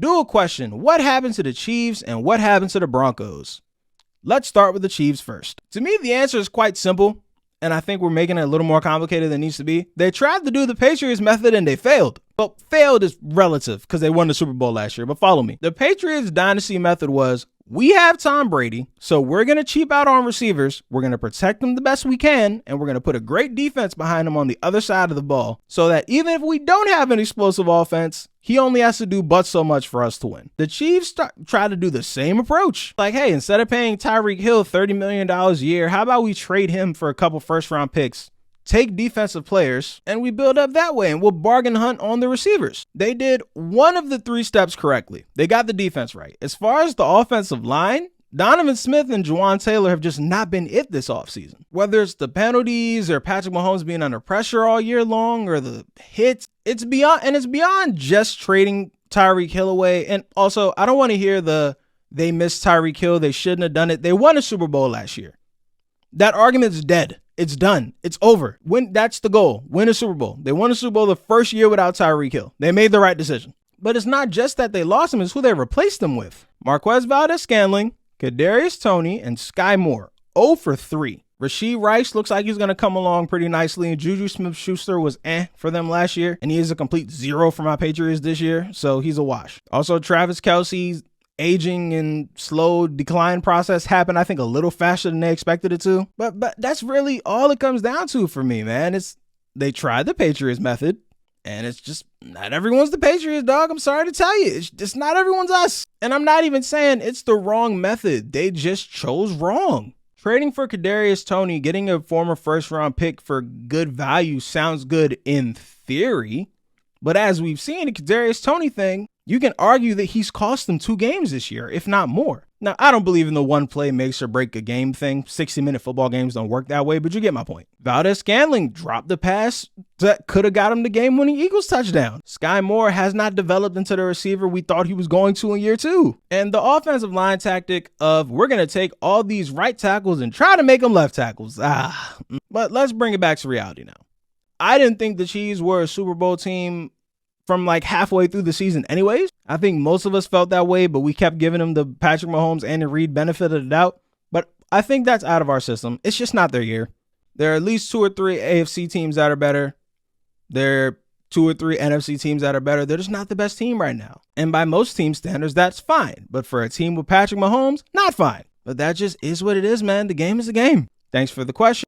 Dual question, what happened to the Chiefs and what happened to the Broncos? Let's start with the Chiefs first. To me, the answer is quite simple, and I think we're making it a little more complicated than it needs to be. They tried to do the Patriots method and they failed. Well, failed is relative because they won the Super Bowl last year, but follow me. The Patriots dynasty method was, we have Tom Brady, so we're going to cheap out on receivers, we're going to protect them the best we can, and we're going to put a great defense behind him on the other side of the ball so that even if we don't have an explosive offense, he only has to do but so much for us to win. The Chiefs try to do the same approach. Like, hey, instead of paying Tyreek Hill $30 million a year, how about we trade him for a couple first-round picks, take defensive players, and we build up that way, and we'll bargain hunt on the receivers. They did one of the 3 steps correctly. They got the defense right. As far as the offensive line, Donovan Smith and Juwan Taylor have just not been it this offseason. Whether it's the penalties or Patrick Mahomes being under pressure all year long or the hits, it's beyond just trading Tyreek Hill away. And also, I don't want to hear they missed Tyreek Hill, they shouldn't have done it. They won a Super Bowl last year. That argument's dead. It's done. It's over. That's the goal. Win a Super Bowl. They won a Super Bowl the first year without Tyreek Hill. They made the right decision. But it's not just that they lost him, it's who they replaced him with. Marquez Valdes-Scantling, Kadarius Toney, and Sky Moore. 0 for 3. Rashee Rice looks like he's going to come along pretty nicely. And Juju Smith-Schuster was for them last year. And he is a complete 0 for my Patriots this year. So he's a wash. Also, Travis Kelce's aging and slow decline process happened, I think, a little faster than they expected it to. But that's really all it comes down to for me, man. They tried the Patriots method, and it's just not everyone's the Patriots, dog. I'm sorry to tell you. It's just not everyone's us. And I'm not even saying it's the wrong method. They just chose wrong. Trading for Kadarius Toney, getting a former first-round pick for good value sounds good in theory. But as we've seen, the Kadarius Toney thing, you can argue that he's cost them 2 games this year, if not more. Now, I don't believe in the one play makes or break a game thing. 60-minute football games don't work that way, but you get my point. Valdes-Scantling dropped the pass that could have got him the game-winning Eagles touchdown. Sky Moore has not developed into the receiver we thought he was going to in year 2. And the offensive line tactic of we're going to take all these right tackles and try to make them left tackles. But let's bring it back to reality now. I didn't think the Chiefs were a Super Bowl team from like halfway through the season anyways. I think most of us felt that way, but we kept giving them the Patrick Mahomes and the Reed benefit of the doubt. But I think that's out of our system. It's just not their year. There are at least 2 or 3 AFC teams that are better. There are 2 or 3 NFC teams that are better. They're just not the best team right now. And by most team standards, that's fine. But for a team with Patrick Mahomes, not fine. But that just is what it is, man. The game is the game. Thanks for the question.